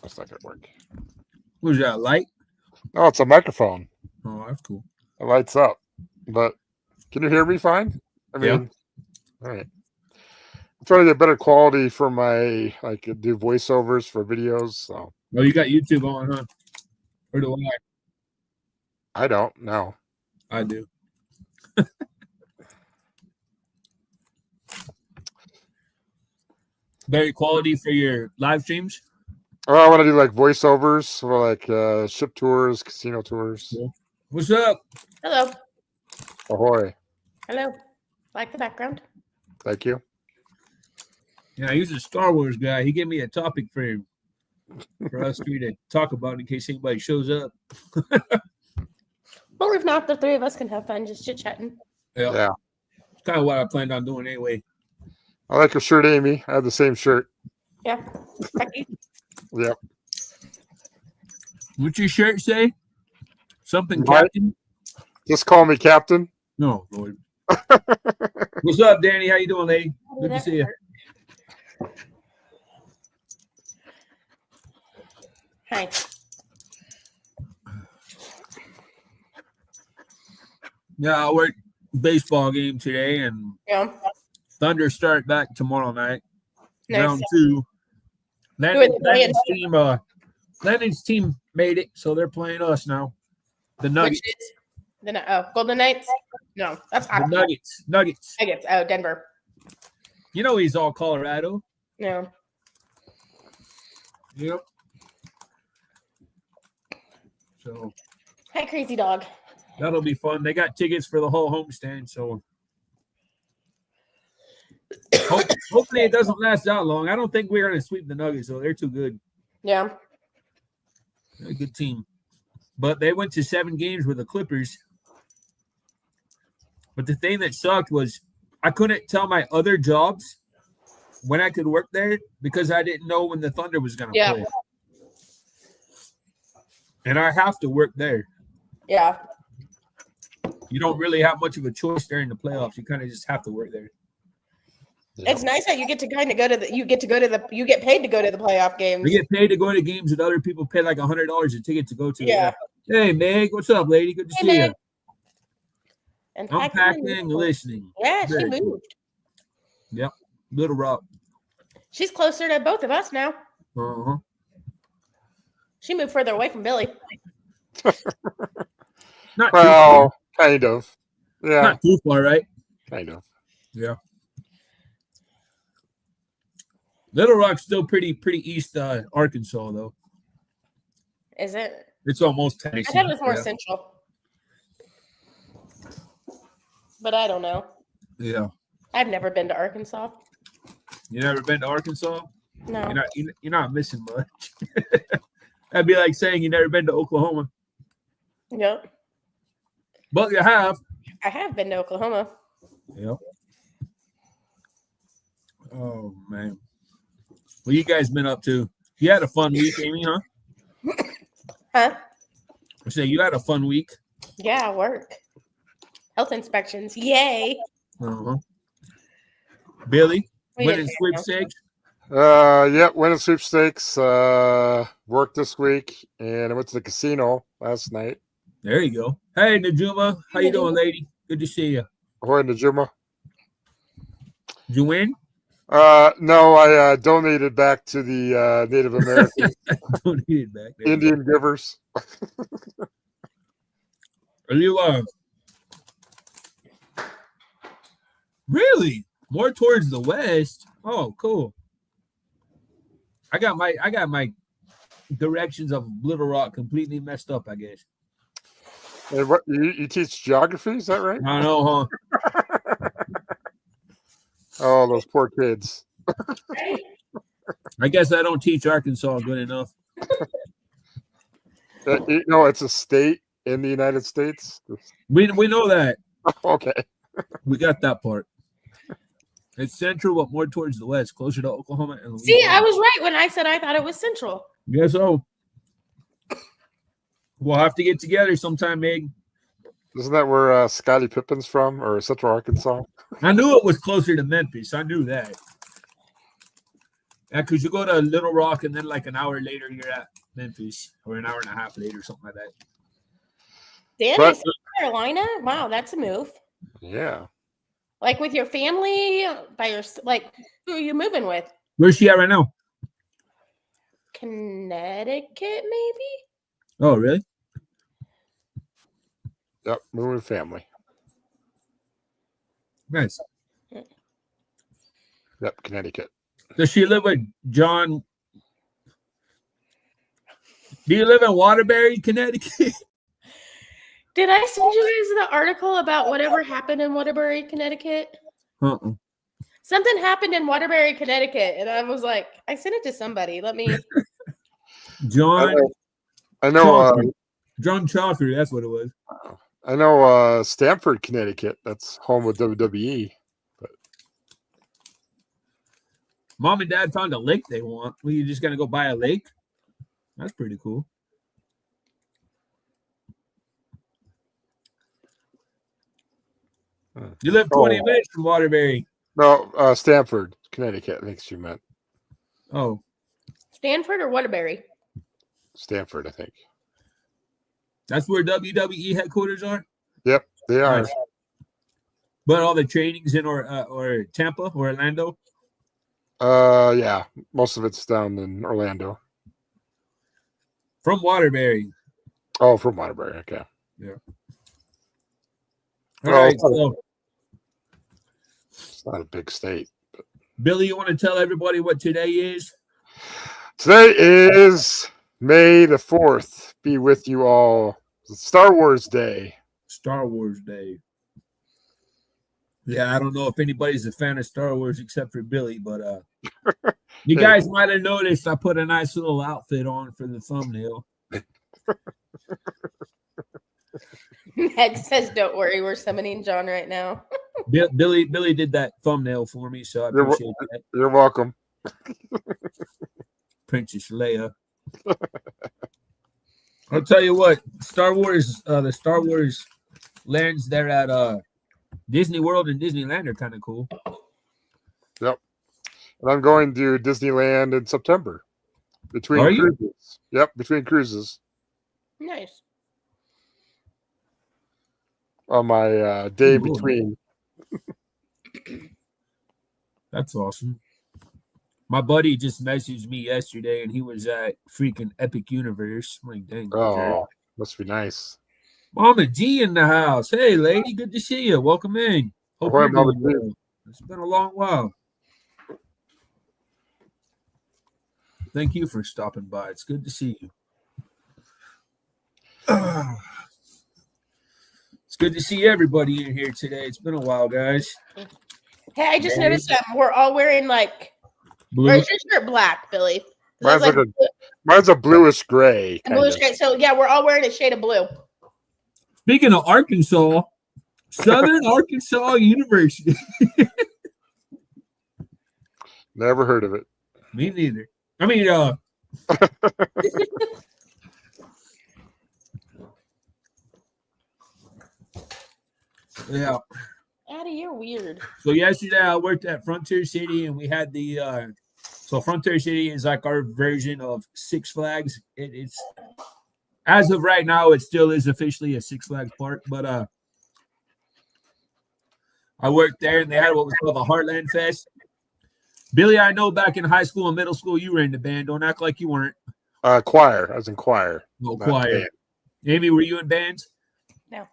That's not gonna work. What is that, light? Oh, it's a microphone. Oh, that's cool. It lights up. But can you hear me fine? I Yeah. mean, all right. I'm trying to get better quality for my do voiceovers for videos. So Oh, you got YouTube on, huh? Or do I don't know. I do. Better quality for your live streams? Oh, I want to do like voiceovers for like ship tours, casino tours. Cool. What's up? Hello. Ahoy. Hello. Like the background? Thank you. Yeah, he's a Star Wars guy. He gave me a topic for us three to talk about in case anybody shows up. Well, if not, the three of us can have fun just chit-chatting. Yeah. It's kind of what I planned on doing anyway. I like your shirt, Amy. I have the same shirt. Yeah. Becky? Yep. What's your shirt say? Something What? Captain? Just call me Captain. No, Lord. What's up, Danny? How you doing, lady? Good to see you. Hi. Yeah, I worked baseball game today, and Yeah. Thunder start back tomorrow night. Nice. Round 2. Who are they playing? Lennon's team made it, so they're playing us now. The Nuggets. Which is Golden Knights? No, that's The hockey. Nuggets. Nuggets. Oh, Denver. You know he's all Colorado. No. Yep. So Hi, crazy dog. that'll be fun. They got tickets for the whole homestand, so hopefully it doesn't last that long. I don't think we're going to sweep the Nuggets, though. They're too good. Yeah. They're a good team. But they went to 7 games with the Clippers. But the thing that sucked was I couldn't tell my other jobs when I could work there because I didn't know when the Thunder was going to play. And I have to work there. Yeah. You don't really have much of a choice during the playoffs. You kind of just have to work there. It's nice that you get to kind of go to you get paid to go to the playoff games. We get paid to go to games that other people pay like $100 a ticket to go to. Yeah. Hey, Meg, what's up, lady? Good to see Meg. you. And I'm packing and listening. Yeah, she Very cool. moved. Yep. Little Rock. She's closer to both of us now. Uh-huh. She moved further away from Billy. Not too Well, kind of. Yeah. Not too far, right? Kind of. Yeah. Little Rock's still pretty east Arkansas, though. Is it? It's almost Tennessee. I thought it was more central. But I don't know. Yeah. I've never been to Arkansas. You never been to Arkansas? No. You're not missing much. That'd be like saying you never been to Oklahoma. Yep. But you have. I have been to Oklahoma. Yep. Oh, man. What you guys been up to? You had a fun week, Amy, huh? Huh? I say you had a fun week. Yeah, work. Health inspections. Yay. Uh-huh. Billy, We winning didn't sweepstakes. Yeah, winning sweepstakes. Worked this week, and I went to the casino last night. There you go. Hey, Najuma. How you doing, lady? Good to see you. Ahoy, Najuma. Did you win? No, I donated back to the Native American Donated back there. Indian givers. Are you really more towards the west? Oh, cool. I got my directions of Little Rock completely messed up, I guess. And what you teach geography? Is that right? I know, huh? Oh, those poor kids. I guess I don't teach Arkansas good enough. It's a state in the United States. We know that. Okay. We got that part. It's central, but more towards the west, closer to Oklahoma and Louisiana. See, I was right when I said I thought it was central. Guess so. We'll have to get together sometime, Meg. Isn't that where Scottie Pippen's from, or Central Arkansas? I knew it was closer to Memphis. I knew that. Yeah, because you go to Little Rock and then like an hour later you're at Memphis, or an hour and a half later, something like that. Danny, But- South Carolina? Wow, that's a move. Yeah. Like with your family, by your like, who are you moving with? Where's she at right now? Connecticut, maybe? Oh, really? Yep. Moving with family. Nice. Yep. Connecticut. Does she live with John? Do you live in Waterbury, Connecticut? Did I send you guys the article about whatever happened in Waterbury, Connecticut? Uh-uh. Something happened in Waterbury, Connecticut, and I was like, I sent it to somebody. Let me. John. I know. John Chauffer, that's what it was. I know. Stamford, Connecticut. That's home of WWE. Mom and Dad found a lake they want. Well, you just gonna go buy a lake? That's pretty cool. You live 20 minutes from Waterbury. No, Stamford, Connecticut. I think she meant Oh, Stanford or Waterbury? Stamford. I think. that's where WWE headquarters are. Yep, they are. Nice. But all the trainings in or Tampa or Orlando. Yeah, most of it's down in Orlando. From Waterbury. Oh, from Waterbury. Okay. Yeah. Well, All right. So, it's not a big state. Billy, you want to tell everybody what today is? Today is May the 4th. Be with you all. It's Star Wars Day. Star Wars Day. Yeah, I don't know if anybody's a fan of Star Wars except for Billy, but you guys might have noticed I put a nice little outfit on for the thumbnail. Meg says, "Don't worry, we're summoning John right now." Billy did that thumbnail for me, so I appreciate that. You're welcome. Princess Leia. I'll tell you what, Star Wars, the Star Wars lands there at Disney World and Disneyland are kind of cool. Yep. And I'm going to Disneyland in September. Between Are you? cruises. Yep, between cruises. Nice. On my day Ooh. between. That's awesome. My buddy just messaged me yesterday, and he was at freaking Epic Universe. I'm like, dang. Oh, must be nice. Mama G in the house. Hey, lady, good to see you. Welcome in. Hope Ahoy, you're Mama doing G. well. It's been a long while. Thank you for stopping by. It's good to see you. It's good to see everybody in here today. It's been a while, guys. Hey, I just noticed we're all wearing like. Blue. Or is your shirt black, Billy? Mine's a bluish gray. Bluish gray. So yeah, we're all wearing a shade of blue. Speaking of Arkansas, Southern Arkansas University. Never heard of it. Me neither. I mean, yeah. Addie, you're weird. So yesterday I worked at Frontier City, and we had the so Frontier City is like our version of Six Flags. It's as of right now, it still is officially a Six Flags park, but I worked there, and they had what was called the Heartland Fest. Billy, I know back in high school and middle school you were in the band. Don't act like you weren't. Choir. I was in choir. No, choir. Band. Amy, were you in bands? No.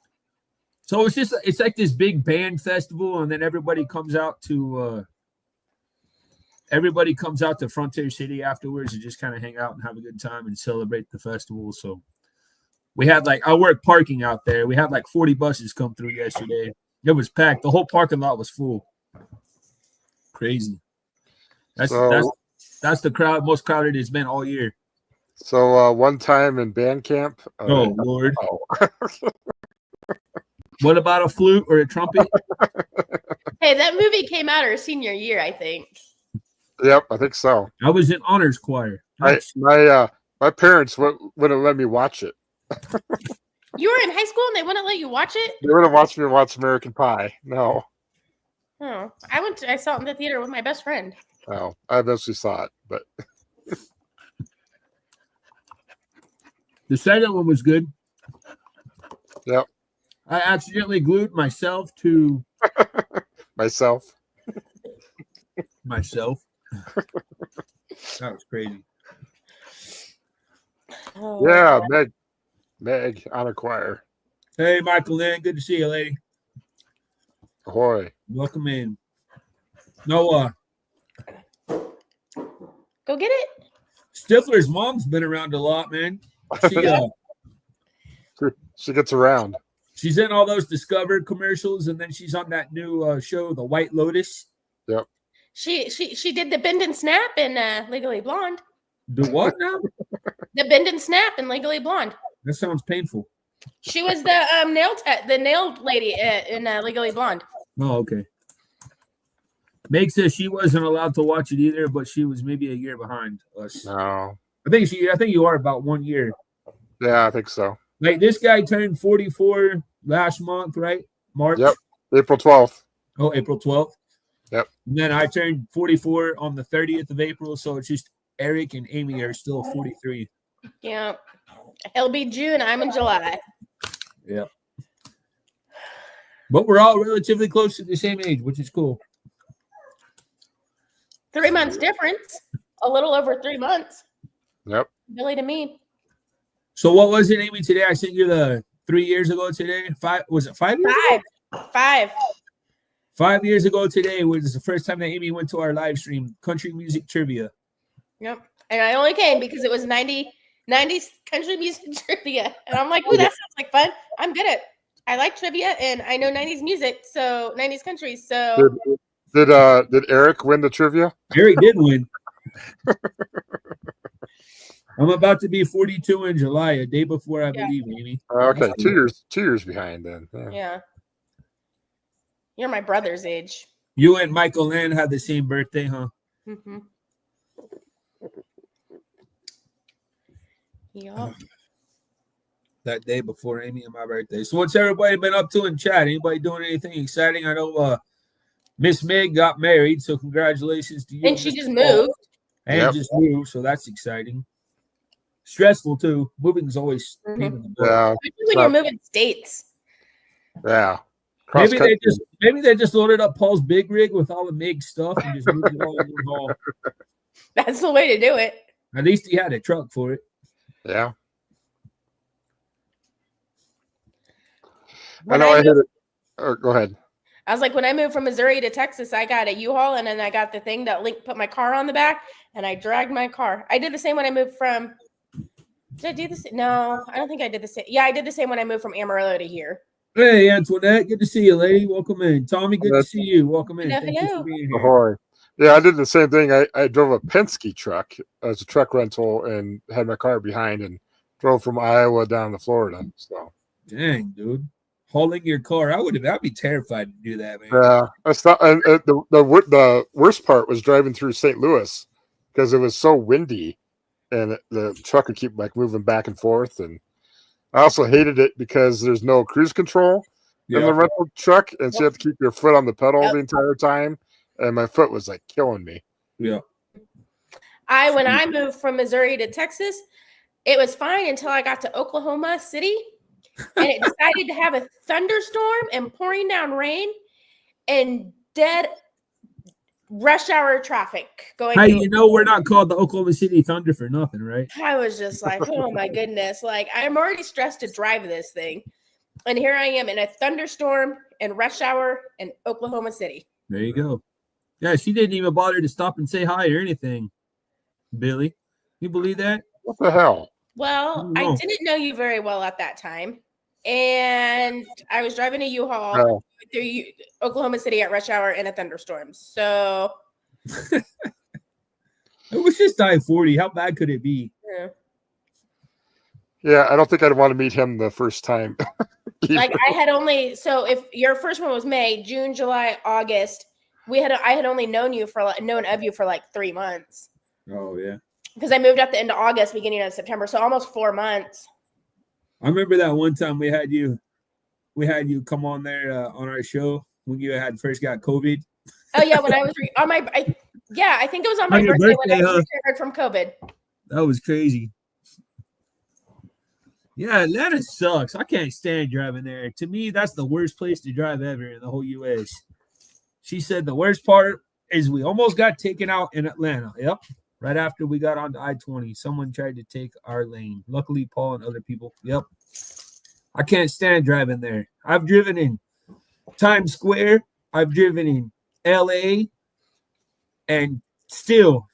So it's like this big band festival, and then everybody comes out to Frontier City afterwards to just kind of hang out and have a good time and celebrate the festival. So we had I worked parking out there. We had 40 buses come through yesterday. It was packed. The whole parking lot was full. Crazy. That's the crowd, most crowded it's been all year. So one time in band camp. Oh Lord. What about a flute or a trumpet? Hey, that movie came out our senior year, I think. Yep, I think so. I was in honors choir. Nice. My parents wouldn't let me watch it. You were in high school and they wouldn't let you watch it? They wouldn't watch me watch American Pie. No. Oh, I saw it in the theater with my best friend. Well, I eventually saw it, but The second one was good. yep, I accidentally glued myself to myself. myself. That was crazy. Oh, Yeah, Meg on a choir. Hey, Michael Lynn, good to see you, lady. Ahoy. Welcome in. Noah, go get it. Stifler's mom's been around a lot, man. She gets around. She's in all those Discover commercials, and then she's on that new show, The White Lotus. Yep. She did the bend and snap in Legally Blonde. Do what now? The bend and snap in Legally Blonde. That sounds painful. She was the nail lady in Legally Blonde. Oh, okay. Meg says she wasn't allowed to watch it either, but she was maybe a year behind us. No. I think you are about 1 year. Yeah, I think so. Like this guy turned 44 last month, right? March. Yep. April 12th. Oh, April 12th. Yep. And then I turned 44 on the 30th of April, so it's just Eric and Amy are still 43. Yeah. He'll be June. I'm in July. Yeah. But we're all relatively close to the same age, which is cool. 3 months difference. A little over 3 months. Yep. Really to me. So what was it, Amy, today? I sent you the 3 years ago today. Was it 5 years ago? 5. 5 years ago today was the first time that Amy went to our live stream, country music trivia. Yep. And I only came because it was 90s country music trivia. And I'm like, ooh, that sounds like fun. I'm good at I like trivia and I know 90s music, so 90s country. So Did Eric win the trivia? Eric did win. I'm about to be 42 in July, a day before I believe, Amy. Okay, 2 years behind then. yeah. You're my brother's age. You and Michael Land had the same birthday, huh? Mm-hmm. Yep. That day before Amy and my birthday. So what's everybody been up to in chat? Anybody doing anything exciting? I know Miss Meg got married, so congratulations to you. And she just moved. And just moved, so that's exciting. Stressful too. Moving is always pain in the butt. Yeah. Especially when you're moving states. Yeah. Maybe they just loaded up Paul's big rig with all the Meg stuff and just moved it all in one haul. That's the way to do it. At least he had a truck for it. Yeah. When I know I hit moved- it. Oh, go ahead. I was like, when I moved from Missouri to Texas, I got a U-Haul and then I got the thing that put my car on the back and I dragged my car. I did the same when I moved from. Did I do this? No, I don't think I did the same. Yeah, I did the same when I moved from Amarillo to here. Hey, Antoinette, good to see you, lady. Welcome in. Tommy, good to see you. Welcome in. Hello, Thank you hello. for being here. Ahoy. Yeah, I did the same thing. I drove a Penske truck as a truck rental and had my car behind and drove from Iowa down to Florida. So Dang, dude. Hauling your car. I'd be terrified to do that, man. yeah, I stopped. And the worst part was driving through St. Louis because it was so windy, and the truck would keep like moving back and forth. And I also hated it because there's no cruise control in the rental truck, and so you have to keep your foot on the pedal the entire time. And my foot was like killing me. Yeah. When I moved from Missouri to Texas, it was fine until I got to Oklahoma City. And it decided to have a thunderstorm and pouring down rain and dead rush hour traffic going. Hey, you know we're not called the Oklahoma City Thunder for nothing, right? I was just like, oh my goodness. Like, I'm already stressed to drive this thing. And here I am in a thunderstorm and rush hour in Oklahoma City. There you go. Yeah, she didn't even bother to stop and say hi or anything. Billy, you believe that? What the hell? Well, I didn't know you very well at that time. And I was driving a U-Haul through Oklahoma City at rush hour in a thunderstorm. So it was just I-40. How bad could it be? Yeah, I don't think I'd want to meet him the first time. like if your first one was May, June, July, August, I had only known of you for like 3 months. Oh yeah. Because I moved at the end of August, beginning of September, so almost 4 months. I remember that one time we had you come on there on our show when you had first got COVID. Oh yeah, when I was Yeah, I think it was on my On your birthday when I birthday, huh? recovered from COVID. That was crazy. Yeah, Atlanta sucks. I can't stand driving there. To me, that's the worst place to drive ever in the whole U.S. She said the worst part is we almost got taken out in Atlanta. Yep. Right after we got onto I-20, someone tried to take our lane. Luckily, Paul and other people. Yep. I can't stand driving there. I've driven in Times Square. I've driven in L.A. And still,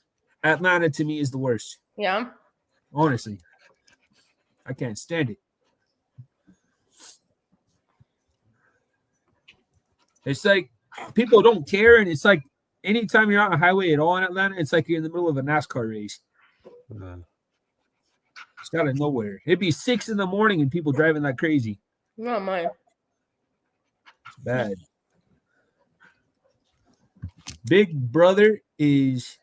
Atlanta to me is the worst. Yeah. Honestly. I can't stand it. It's like people don't care, and it's like anytime you're on a highway at all in Atlanta, it's like you're in the middle of a NASCAR race. It's out of nowhere. It'd be 6 a.m. and people driving like crazy. Oh my. It's bad. Big brother is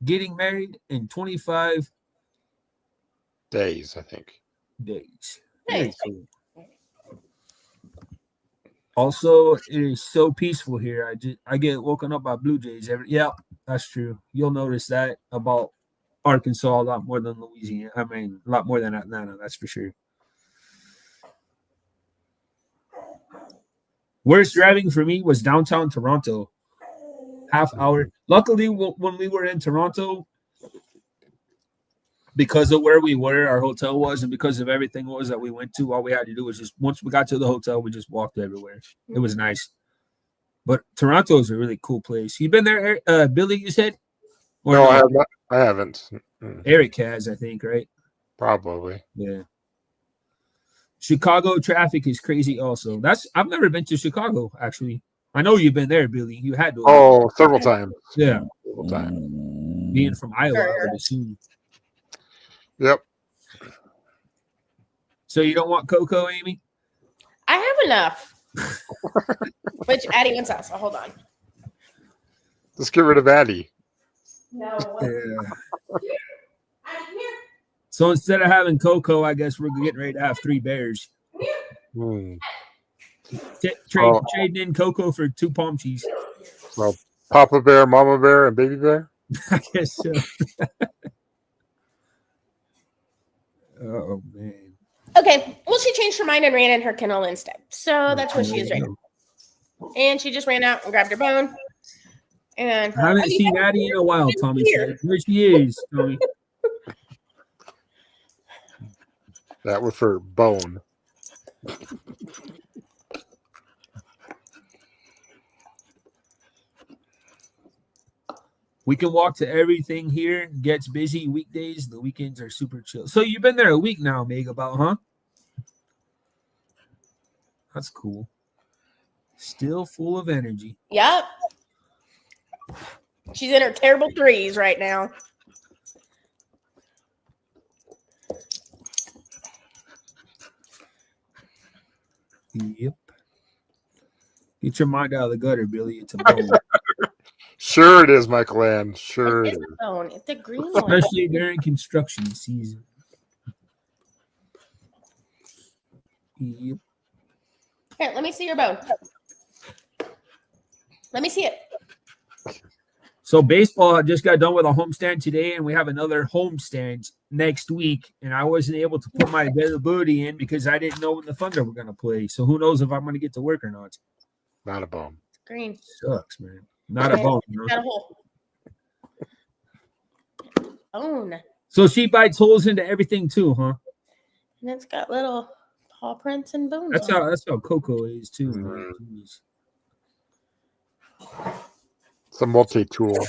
getting married in 25 days, I think. days. Hey. Very cool. Also, it is so peaceful here. I get woken up by blue jays every. Yeah, that's true. You'll notice that about Arkansas a lot more than Louisiana. I mean, a lot more than Atlanta. That's for sure. Worst driving for me was downtown Toronto. Half hour. Luckily, when we were in Toronto, because of where we were, our hotel was, and because of everything was that we went to, all we had to do was just once we got to the hotel, we just walked everywhere. It was nice. But Toronto is a really cool place. You been there, Billy? You said? Or no, I have not. I haven't. Eric has, I think, right? Probably. Yeah. Chicago traffic is crazy. Also, I've never been to Chicago. Actually, I know you've been there, Billy. You had to. Oh, several times. Yeah, several times. Being from Iowa, I would assume. Yep. So you don't want cocoa, Amy? I have enough. Which Addie wants us. So hold on. Let's get rid of Addie. No. Yeah. So instead of having cocoa, I guess we're getting ready to have 3 bears. Trading in cocoa for 2 palm trees. Well, Papa Bear, Mama Bear, and Baby Bear? I guess so. Oh, man. Okay. Well, she changed her mind and ran in her kennel instead. So that's what she is right now. And she just ran out and grabbed her bone. And I haven't seen Addie in a while, Tommy said. There she is, Tommy. That was for bone. We can walk to everything here. Gets busy weekdays. The weekends are super chill. So you've been there a week now, Meg, about, huh? That's cool. Still full of energy. Yep. She's in her terrible 3s right now. Yep. Get your mind out of the gutter, Billy. It's a bone. Sure it is, Michael Ann. Sure it is. Bone. It's a green one. Especially during construction season. Yep. Here, let me see your bone. Let me see it. So baseball just got done with a homestand today, and we have another homestand next week. And I wasn't able to put my availability in because I didn't know when the Thunder were going to play. So who knows if I'm going to get to work or not. Not a bone. Green. Sucks, man. Not a bone. Got a hole. Bone. So she bites holes into everything too, huh? And it's got little paw prints and bones. That's how Coco is too. Mm-hmm. It's a multi-tool.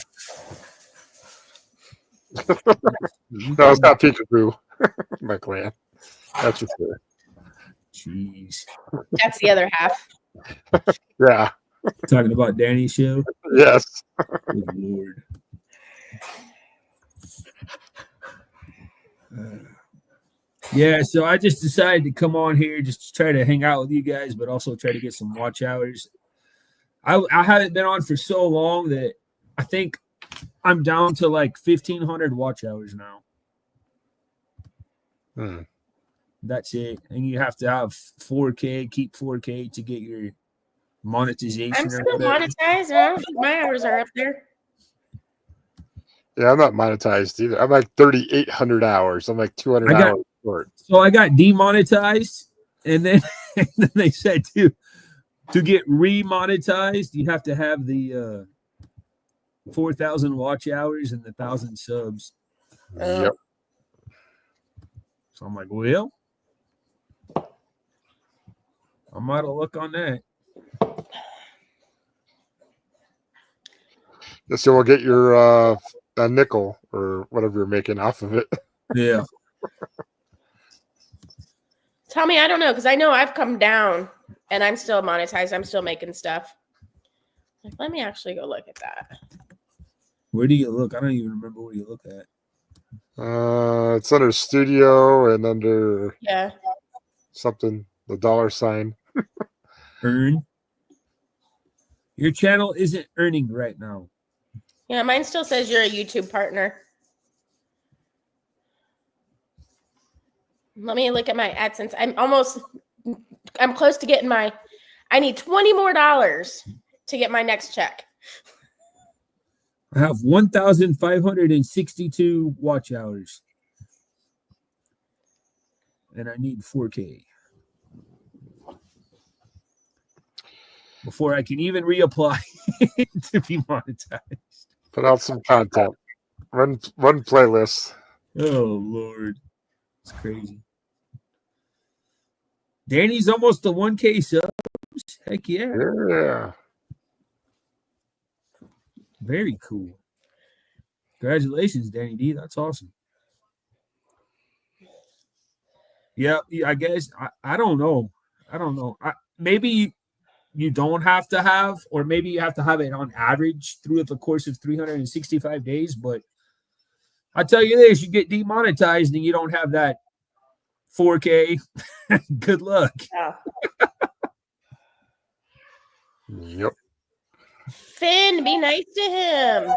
No, it's not peekaboo. Michael Ann. That's for sure. Jeez. That's the other half. Yeah. Talking about Danny's show? Yes. Good Lord. Yeah, so I just decided to come on here just to try to hang out with you guys, but also try to get some watch hours. I haven't been on for so long that I think I'm down to like 1,500 watch hours now. That's it. And you have to have 4K, keep 4K to get your monetization. I'm still monetized. Huh? My hours are up there. Yeah, I'm not monetized either. I'm like 3,800 hours. I'm like 200 hours short. So I got demonetized, and then, and then they said to get remonetized, you have to have the 4,000 watch hours and 1,000 subs. Yep. So I'm like, well, I might have look on that. So we'll get your a nickel or whatever you're making off of it. Yeah. Tell me, I don't know, because I know I've come down and I'm still monetized. I'm still making stuff. Like, let me actually go look at that. Where do you look? I don't even remember where you look at. It's under studio and under something, the $sign. Earn. Your channel isn't earning right now. Yeah, mine still says you're a YouTube partner. Let me look at my AdSense. I'm close to getting I need $20 more to get my next check. I have 1,562 watch hours. And I need 4K. Before I can even reapply to be monetized. Put out some content. Run playlists. Oh, Lord. It's crazy. Danny's almost to 1K subs. Heck yeah. Yeah. Very cool. Congratulations, Danny D. That's awesome. Yeah, I guess. I don't know. Maybe you don't have to have, or maybe you have to have it on average through the course of 365 days. But I tell you this, you get demonetized and you don't have that 4K. Good luck. Yeah. Yep. Finn, be nice to him.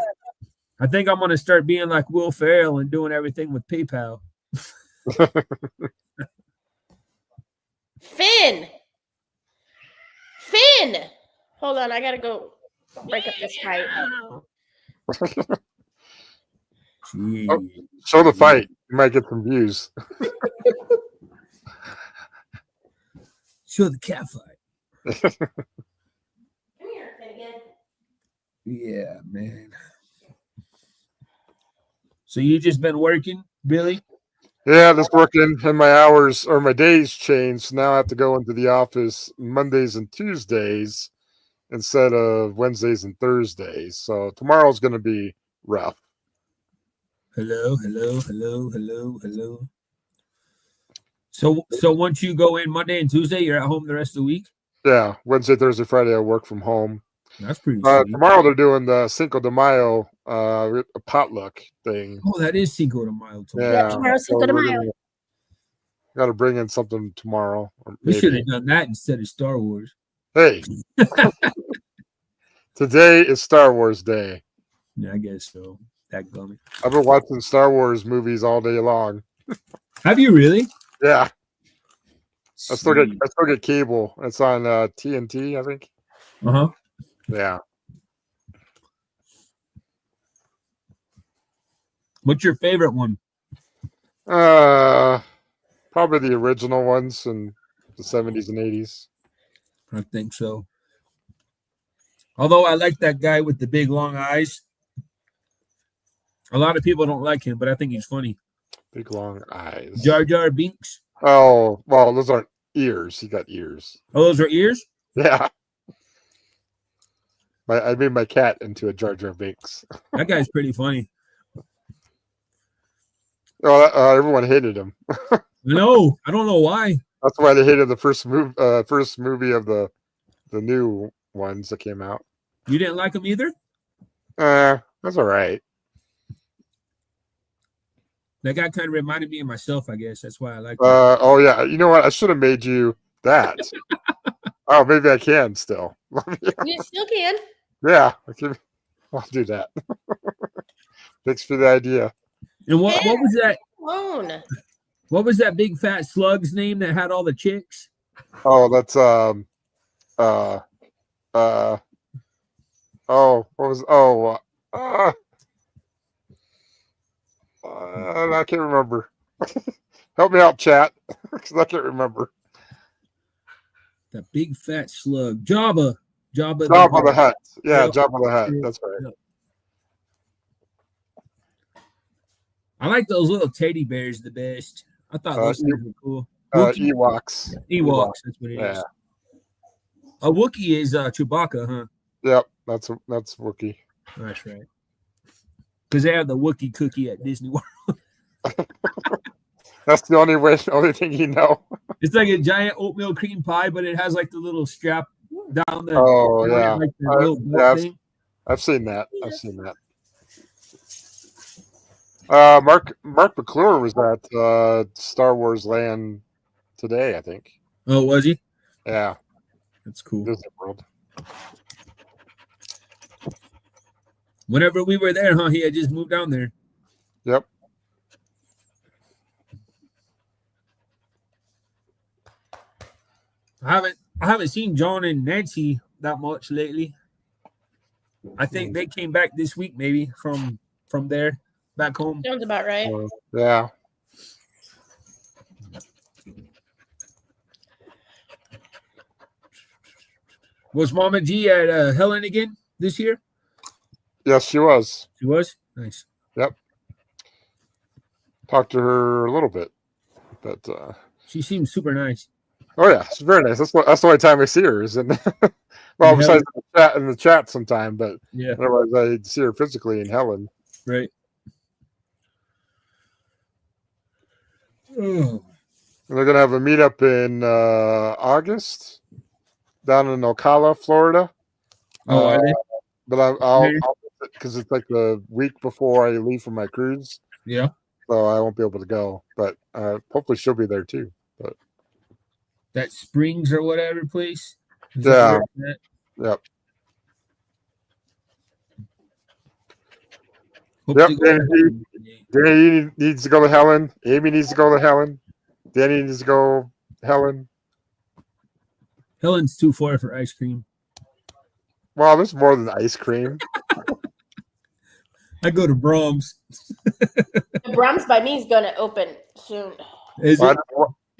I think I'm going to start being like Will Ferrell and doing everything with PayPal. Finn. Hold on, I got to go break up this fight. Show the fight. You might get some views. Show the cat fight. Come here, Finnegan. Yeah, man. So you just been working, Billy? Yeah, just working, and my hours or my days changed. Now I have to go into the office Mondays and Tuesdays instead of Wednesdays and Thursdays. So tomorrow's going to be rough. Hello. So once you go in Monday and Tuesday, you're at home the rest of the week? Yeah, Wednesday, Thursday, Friday, I work from home. That's pretty sweet. Tomorrow they're doing the Cinco de Mayo potluck thing. Oh, that is Cinco de Mayo. Yeah, tomorrow's Cinco de Mayo. Got to bring in something tomorrow. We should have done that instead of Star Wars. Hey, today is Star Wars Day. Yeah, I guess so. That gummy. I've been watching Star Wars movies all day long. Have you really? Yeah. I still get cable. It's on TNT, I think. Uh-huh. Yeah. What's your favorite one? Probably the original ones in the 70s and 80s. I think so. Although I like that guy with the big long eyes. A lot of people don't like him, but I think he's funny. Big long eyes. Jar Jar Binks. Oh, well, those aren't ears. He got ears. Oh, those are ears? Yeah. I made my cat into a Jar Jar Binks. That guy's pretty funny. Oh, everyone hated him. No, I don't know why. That's why they hated the first movie of the new ones that came out. You didn't like him either? That's all right. That guy kind of reminded me of myself, I guess. That's why I like him. Oh yeah. You know what? I should have made you that. Oh, maybe I can still. You still can. Yeah, I'll do that. Thanks for the idea. And what was that? Alone. What was that big fat slug's name that had all the chicks? Oh, that's what was? I can't remember. Help me out, chat, because I can't remember. That big fat slug, Jabba Jabba the Hutt. Yeah, Yep. Jabba the Hutt. That's right. Yep. I like those little teddy bears the best. I thought those things were cool. Ewoks. Ewoks, that's what it is. Yeah. A Wookiee is Chewbacca, huh? Yep, that's Wookiee. That's right. Because they have the Wookiee cookie at Disney World. That's the only thing you know. It's like a giant oatmeal cream pie, but it has like the little strap down the. Oh yeah, like the little belt thing. I've seen that. Mark McClure was at Star Wars Land today, I think. Oh, was he? Yeah, that's cool. Disney World. Whenever we were there, huh? He had just moved down there. Yep. I haven't seen John and Nancy that much lately. I think they came back this week, maybe from there back home. Sounds about right. Yeah. Was Mama G at Helen again this year? Yes, she was. She was? Nice. Yep. Talked to her a little bit, but she seems super nice. Oh yeah, she's very nice. That's the only time I see her is in well, besides in the chat sometime, but yeah, otherwise I see her physically in Helen. Right. And they're gonna have a meetup in August down in Ocala, Florida. Oh, but I'll because it's like the week before I leave for my cruise. Yeah. So I won't be able to go, but hopefully she'll be there too. But that Springs or whatever place. Yeah. Yep. Danny needs to go to Helen. Amy needs to go to Helen. Danny needs to go Helen. Helen's too far for ice cream. Well, there's more than ice cream. I go to Brahms. Brahms by me is going to open soon. Is it?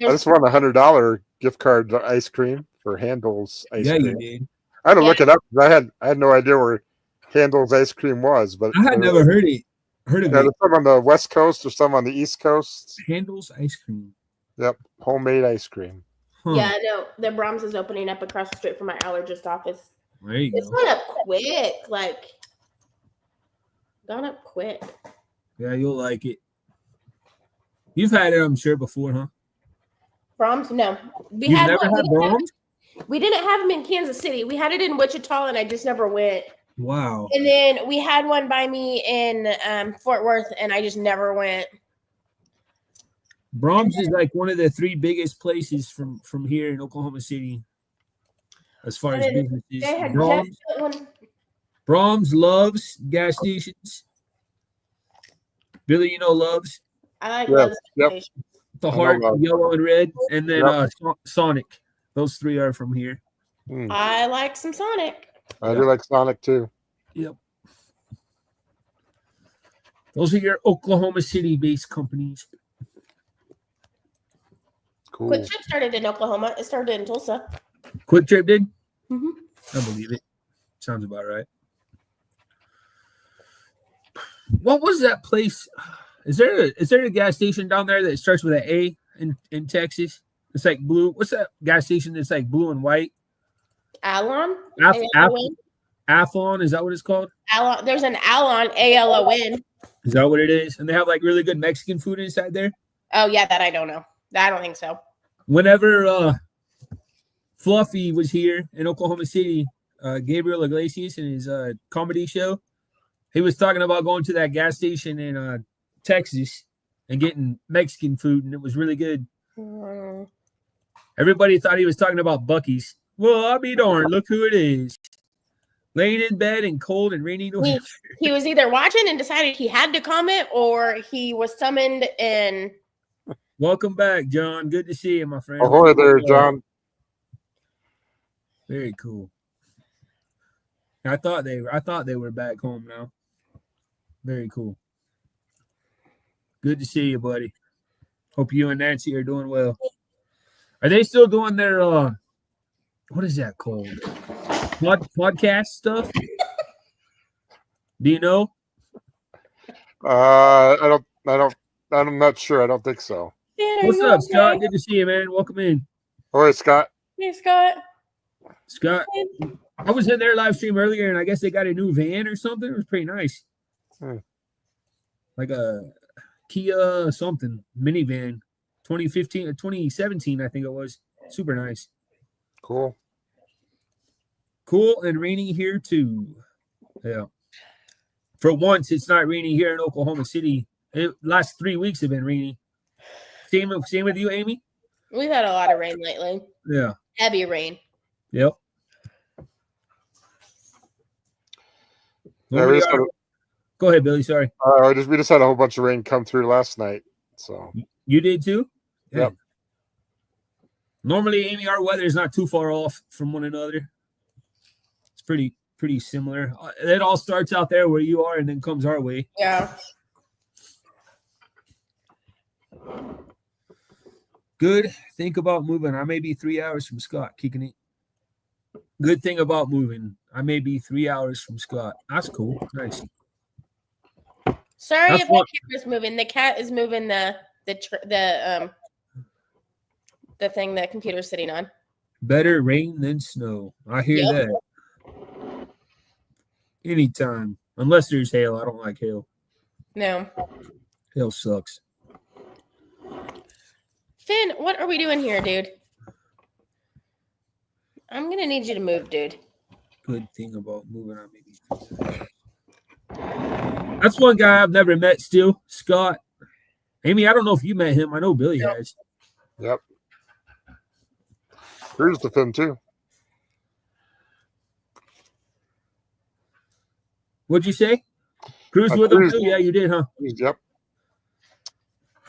I just won $100 gift card to ice cream for Handel's ice cream. You did. I had to look it up. I had no idea where Handel's ice cream was, but I had never heard of it. There's some on the West Coast or some on the East Coast. Handel's ice cream. Yep, homemade ice cream. Huh. Yeah, no, the Brahms is opening up across the street from my allergist office. There you it's go. Gone up quick, gone up quick. Yeah, you'll like it. You've had it, I'm sure, before, huh? Brahms? No. You've never had Brahms? We didn't have them in Kansas City. We had it in Wichita, and I just never went. Wow. And then we had one by me in Fort Worth, and I just never went. Brahms is like one of the 3 biggest places from here in Oklahoma City as far as businesses. Brahms, Love's, gas stations. Billy, you know Love's? I like Love's. Yep. The heart, yellow and red, and then Sonic. Those 3 are from here. I like some Sonic. I do like Sonic too. Yep. Those are your Oklahoma City-based companies. Cool. Quick Trip started in Oklahoma. It started in Tulsa. Quick Trip did? Mm-hmm. I believe it. Sounds about right. What was that place? Is there a gas station down there that starts with an A in Texas? It's like blue. What's that gas station that's like blue and white? Alon? Athlon, is that what it's called? Alon. There's an Alon, ALON. Is that what it is? And they have like really good Mexican food inside there? Oh, yeah, that I don't know. I don't think so. Whenever Fluffy was here in Oklahoma City, Gabriel Iglesias in his comedy show, he was talking about going to that gas station in Texas and getting Mexican food, and it was really good. Everybody thought he was talking about Buc-ee's. Well, I'll be darned. Look who it is. Laying in bed in cold and rainy New Hampshire. He was either watching and decided he had to comment, or he was summoned in. Welcome back, John. Good to see you, my friend. Ahoy there, John. Very cool. I thought they were back home now. Very cool. Good to see you, buddy. Hope you and Nancy are doing well. Are they still doing their what is that called? Podcast stuff? Do you know? I'm not sure. I don't think so. Dan, What's up, Scott? Good to see you, man. Welcome in. All right, Scott. Hey, Scott. Scott, I was in their live stream earlier, and I guess they got a new van or something. It was pretty nice. Like a Kia something minivan, 2015 or 2017, I think it was. Super nice. Cool. Cool and rainy here too. Yeah. For once, it's not rainy here in Oklahoma City. Last 3 weeks have been rainy. Same with you, Amy? We've had a lot of rain lately. Yeah. Heavy rain. Yep. Yeah, Go ahead, Billy. Sorry. we just had a whole bunch of rain come through last night. So You did too? Yep. Normally, Amy, our weather is not too far off from one another. It's pretty similar. It all starts out there where you are and then comes our way. Yeah. Good. Think about moving. I may be 3 hours from Scott, kicking it. Good thing about moving. I may be 3 hours from Scott. That's cool. Nice. Sorry That's if the camera's moving. The cat is moving the thing the computer's sitting on. Better rain than snow. I hear that. Anytime. Unless there's hail. I don't like hail. No. Hail sucks. Finn, what are we doing here, dude? I'm gonna need you to move, dude. Good thing about moving on, maybe. That's one guy I've never met still, Scott. Amy, I don't know if you met him. I know Billy has. Yep. Here's the film too. What'd you say? Cruised with him too? Yeah, you did, huh? Yep.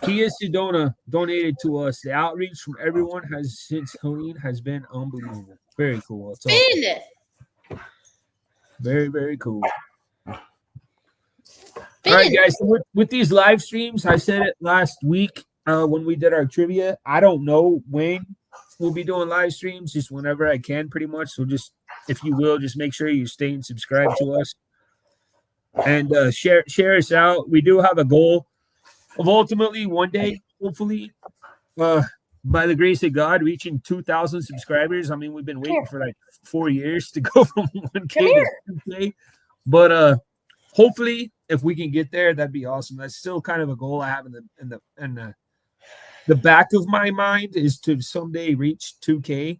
Kia Sedona donated to us. The outreach from everyone since Helene has been unbelievable. Very cool. It's awesome. Very, very cool. All right, guys. So with these live streams, I said it last week when we did our trivia. I don't know when we'll be doing live streams, just whenever I can, pretty much. So just, if you will, just make sure you stay and subscribe to us and share us out. We do have a goal of ultimately one day, hopefully, by the grace of God, reaching 2,000 subscribers. I mean, we've been waiting for like 4 years to go from 1K to 2K, but hopefully, if we can get there, that'd be awesome. That's still kind of a goal I have in the back of my mind, is to someday reach 2K.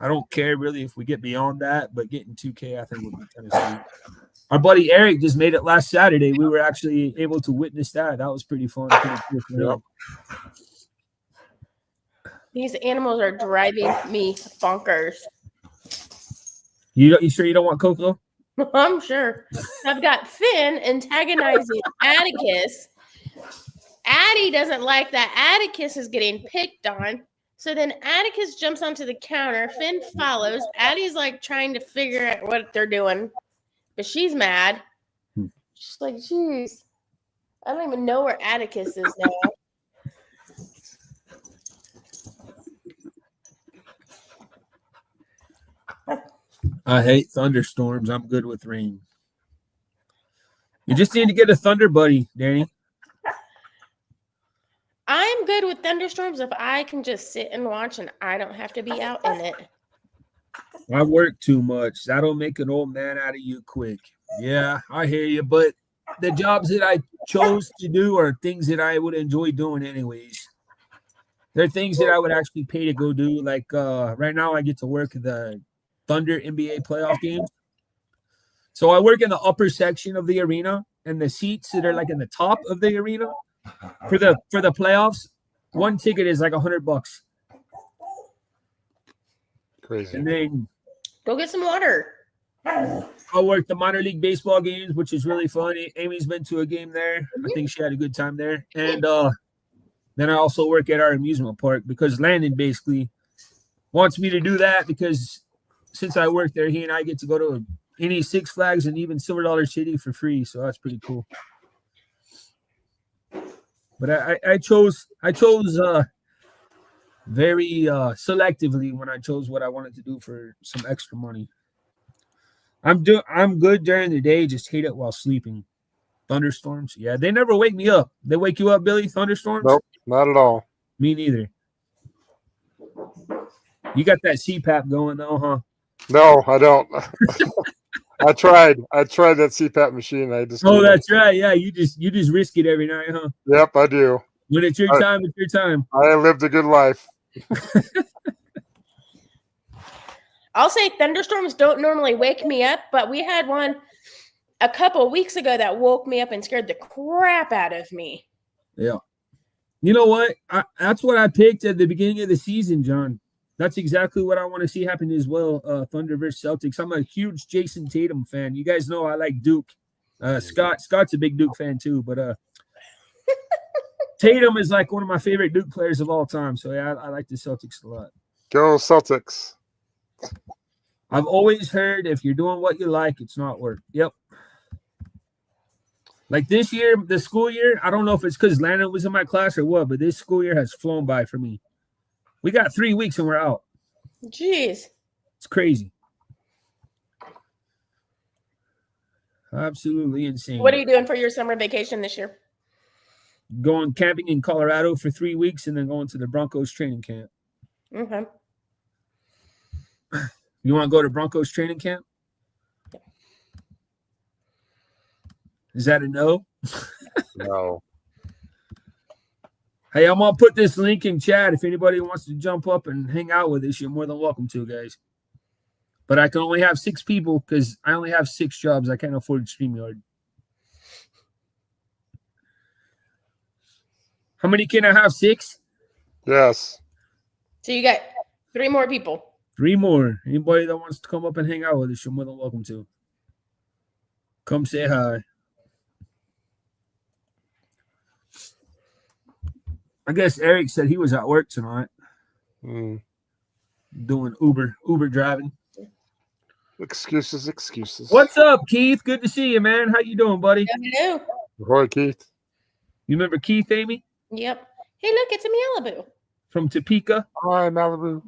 I don't care really if we get beyond that, but getting 2K I think would be kind of sweet. Our buddy Eric just made it last Saturday. We were actually able to witness that. That was pretty fun. Yep. These animals are driving me bonkers. You sure you don't want Coco? I'm sure. I've got Finn antagonizing Atticus. Addie doesn't like that Atticus is getting picked on. So then Atticus jumps onto the counter. Finn follows. Addie's like trying to figure out what they're doing. But she's mad. She's like, geez, I don't even know where Atticus is now. I hate thunderstorms. I'm good with rain. You just need to get a thunder buddy, Danny. I'm good with thunderstorms if I can just sit and watch and I don't have to be out in it. I work too much. That'll make an old man out of you quick. Yeah, I hear you. But the jobs that I chose to do are things that I would enjoy doing anyways. They're things that I would actually pay to go do. Like right now, I get to work the Thunder NBA playoff games. So I work in the upper section of the arena, and the seats that are like in the top of the arena for the playoffs, one ticket is like $100. Crazy. And then Go get some water. I work the minor league baseball games, which is really fun. Amy's been to a game there. I think she had a good time there. And then I also work at our amusement park because Landon basically wants me to do that because since I work there, he and I get to go to any Six Flags and even Silver Dollar City for free. So that's pretty cool. But I chose very selectively when I chose what I wanted to do for some extra money. I'm good during the day, just hate it while sleeping. Thunderstorms, yeah, they never wake me up. They wake you up, Billy? Thunderstorms? Nope, not at all. Me neither. You got that CPAP going though, huh? No, I don't. I tried that CPAP machine. I just that's right. Yeah, you just risk it every night, huh? Yep, I do. When it's your time, it's your time. I lived a good life. I'll say thunderstorms don't normally wake me up, but we had one a couple weeks ago that woke me up and scared the crap out of me. Yeah. You know what? That's what I picked at the beginning of the season, John. That's exactly what I want to see happen as well. Thunder versus Celtics. I'm a huge Jason Tatum fan. You guys know I like Duke. Scott's a big Duke fan too, but Tatum is like one of my favorite Duke players of all time. So yeah, I like the Celtics a lot. Go Celtics. I've always heard if you're doing what you like, it's not work. Yep. Like this year, the school year, I don't know if it's because Landon was in my class or what, but this school year has flown by for me. We got 3 weeks and we're out. Jeez. It's crazy. Absolutely insane. What are you doing for your summer vacation this year? Going camping in Colorado for 3 weeks and then going to the Broncos training camp. Okay. You want to go to Broncos training camp? Is that a no? No. Hey, I'm going to put this link in chat. If anybody wants to jump up and hang out with us, you're more than welcome to, guys. But I can only have 6 people because I only have 6 jobs. I can't afford StreamYard. How many can I have? 6? Yes. So you got 3 more people. 3 more. Anybody that wants to come up and hang out with us, you're more than welcome to. Come say hi. I guess Eric said he was at work tonight. Doing Uber driving. Excuses. What's up, Keith? Good to see you, man. How you doing, buddy? Hello. Roy Keith. You remember Keith, Amy? Yep. Hey, look, it's a Malibu. From Topeka. Hi, Malibu.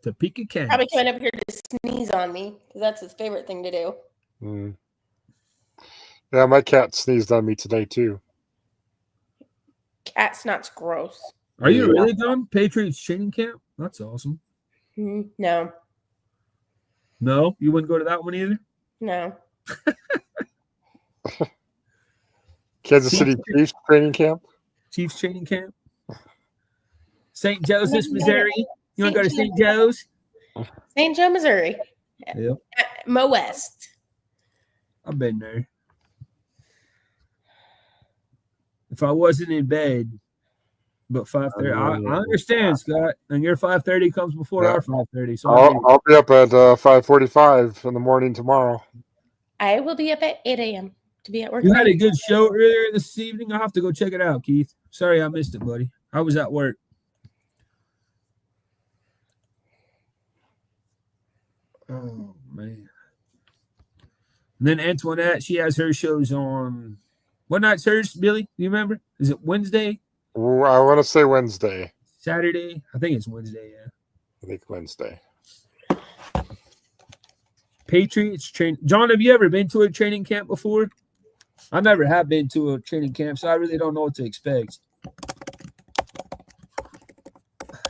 Topeka, Kansas. Probably coming up here to sneeze on me because that's his favorite thing to do. Yeah, my cat sneezed on me today too. Cat snot's gross. Are you really done? Patriots training camp? That's awesome. No. No? You wouldn't go to that one either? No. Kansas City Chiefs training camp? Chiefs training camp? St. Joseph, Missouri? You want to go to St. Joe's? St. Joe, Missouri. Yep. Mo West. I've been there. If I wasn't in bed, but 5:30, I understand, Scott. And your 5:30 comes before our 5:30. So I'll be up at 5:45 in the morning tomorrow. I will be up at 8 a.m. to be at work. You had a good show earlier this evening. I'll have to go check it out, Keith. Sorry I missed it, buddy. I was at work. Oh, man. And then Antoinette, she has her shows on. What night's hers, Billy? Do you remember? Is it Wednesday? I want to say Wednesday. Saturday? I think it's Wednesday, yeah. I think Wednesday. Patriots train. John, have you ever been to a training camp before? I never have been to a training camp, so I really don't know what to expect.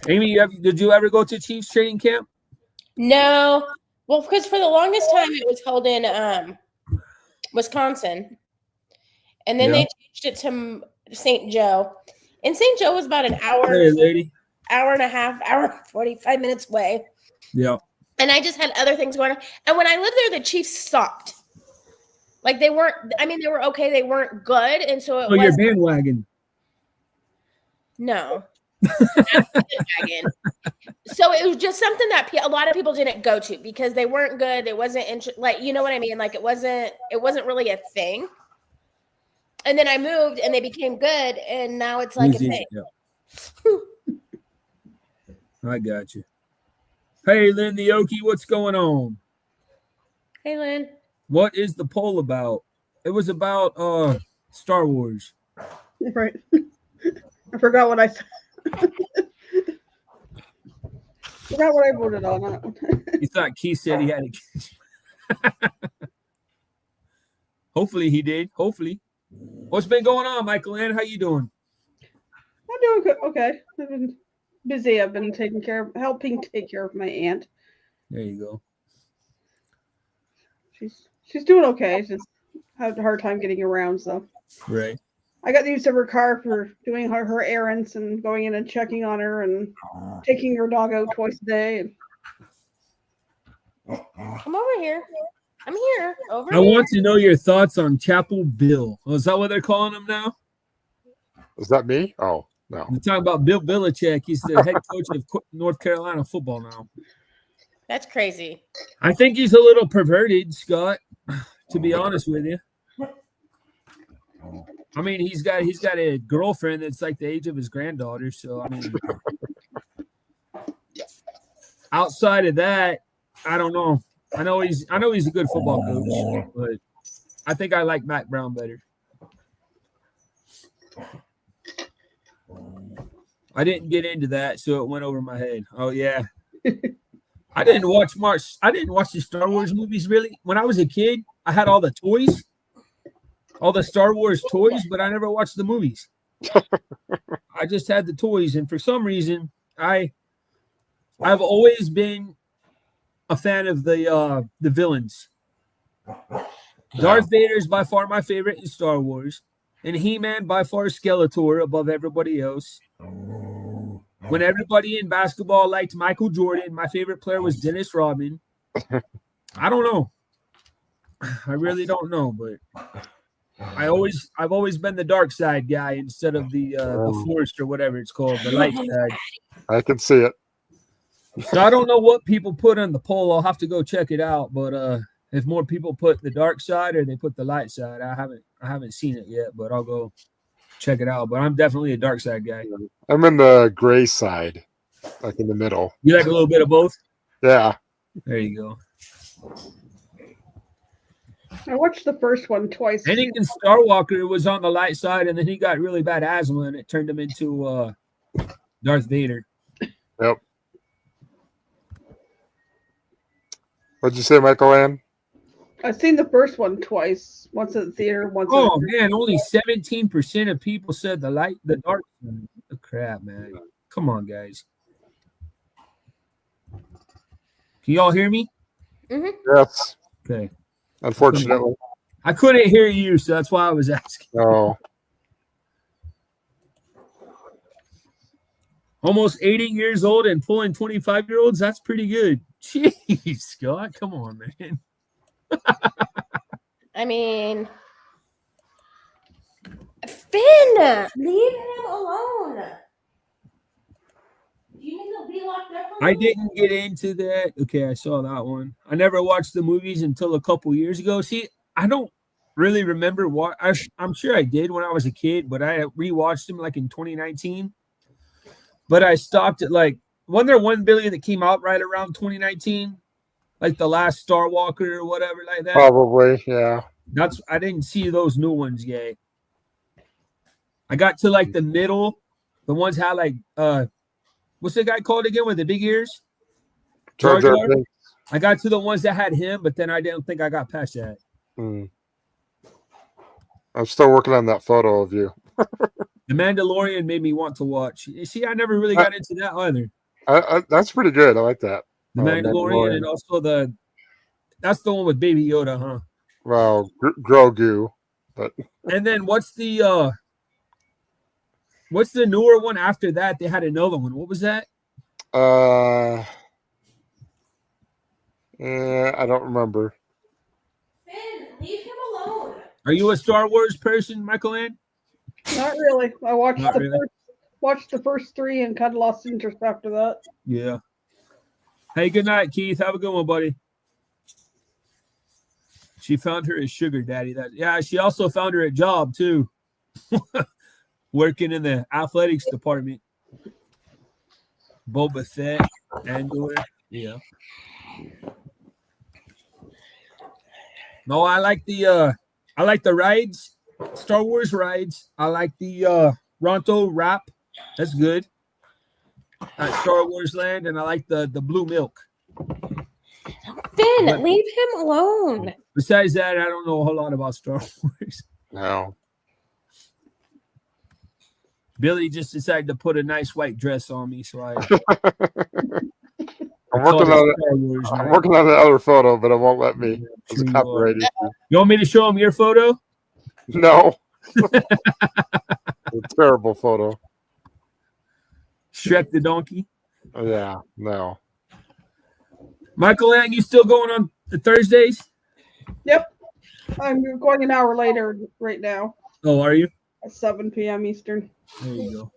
Amy, did you ever go to Chiefs training camp? No. Well, because for the longest time it was held in Wisconsin. And then they changed it to St. Joe. And St. Joe was about an hour, hour and a half, hour and 45 minutes away. Yeah. And I just had other things going on. And when I lived there, the Chiefs sucked. Like they weren't, I mean, they were okay. They weren't good. And so it was. You're bandwagon. No. Bandwagon. So it was just something that a lot of people didn't go to because they weren't good. It wasn't like, you know what I mean? Like it wasn't really a thing. And then I moved and they became good. And now it's like a thing. Yeah. I got you. Hey, Lynn the Okie, what's going on? Hey, Lynn. What is the poll about? It was about Star Wars. Right. I forgot what I forgot what I voted on that one. You thought Keith said he had a Hopefully he did. Hopefully. What's been going on, Michael Ann? How you doing? I'm doing good. Okay. I've been busy. I've been helping take care of my aunt. There you go. She's doing okay. She's had a hard time getting around, so Right. I got the use of her car for doing her errands and going in and checking on her and taking her dog out twice a day. And Come over here. I'm here. Over I here. want to know your thoughts on Chapel Bill. Oh, is that what they're calling him now? Is that me? Oh, no. We're talking about Bill Belichick. He's the head coach of North Carolina football now. That's crazy. I think he's a little perverted, Scott, to be honest with you. I mean, he's got a girlfriend that's like the age of his granddaughter. So I mean, outside of that, I don't know. I know he's a good football coach, but I think I like Mac Brown better. I didn't get into that, so it went over my head. Oh yeah. I didn't watch the Star Wars movies really. When I was a kid, I had all the toys. All the Star Wars toys, but I never watched the movies. I just had the toys, and for some reason, I've always been a fan of the villains. Darth Vader is by far my favorite in Star Wars, and He-Man by far Skeletor above everybody else. When everybody in basketball liked Michael Jordan, my favorite player was Dennis Rodman. I don't know. I really don't know, but I've always been the dark side guy instead of the force or whatever it's called, the light side. I can see it. So I don't know what people put on the poll. I'll have to go check it out. But if more people put the dark side or they put the light side, I haven't seen it yet, but I'll go check it out. But I'm definitely a dark side guy. I'm in the gray side, like in the middle. You like a little bit of both? Yeah. There you go. I watched the first one twice. Anakin Skywalker was on the light side, and then he got really bad asthma, and it turned him into Darth Vader. Yep. What'd you say, Michael Ann? I've seen the first one twice. Once at the theater, once. Oh man, only 17% of people said the dark side. Oh, crap, man. Come on, guys. Can y'all hear me? Mm-hmm. Yes. Okay. Unfortunately. I couldn't hear you, so that's why I was asking. No. Almost 80 years old and pulling 25-year-olds, that's pretty good. Jeez, Scott, come on, man. I mean, Finn, leave him alone. You need to be locked up. I didn't get into that. Okay, I saw that one. I never watched the movies until a couple years ago. See, I don't really remember what I'm sure I did when I was a kid, but I rewatched them like in 2019. But I stopped at like, wasn't there 1 billion that came out right around 2019? Like the last Star Walker or whatever like that? Probably, yeah. I didn't see those new ones yet. I got to like the middle. The ones had like what's the guy called again with the big ears? Jar Jar Binks. I got to the ones that had him, but then I didn't think I got past that. I'm still working on that photo of you. The Mandalorian made me want to watch. You see, I never really got into that either. That's pretty good. I like that. The Mandalorian and also that's the one with Baby Yoda, huh? Well, Grogu, but and then what's the newer one after that? They had another one. What was that? I don't remember. Finn, leave him alone. Are you a Star Wars person, Michael Ann? Not really. I watched really. Watched the first three and kind of lost interest after that. Yeah. Hey, good night, Keith. Have a good one, buddy. She found her a sugar daddy. She also found her a job too, working in the athletics department. Boba Fett, Andor. Yeah. No, I like the rides, Star Wars rides. I like the Ronto wrap. That's good. At Star Wars Land, and I like the blue milk. Finn, But- leave him alone. Besides that, I don't know a whole lot about Star Wars. No. Billy just decided to put a nice white dress on me, so I I'm called working it on it. Star Wars I'm night. working on the other photo, but it won't let me. Yeah, It's sure a you copyright are. issue. You want me to show him your photo? No. A terrible photo. Shrek the donkey. Yeah, no. Michael Ann, you still going on the Thursdays? Yep. I'm going an hour later right now Oh, are you? at 7 p.m. Eastern. There you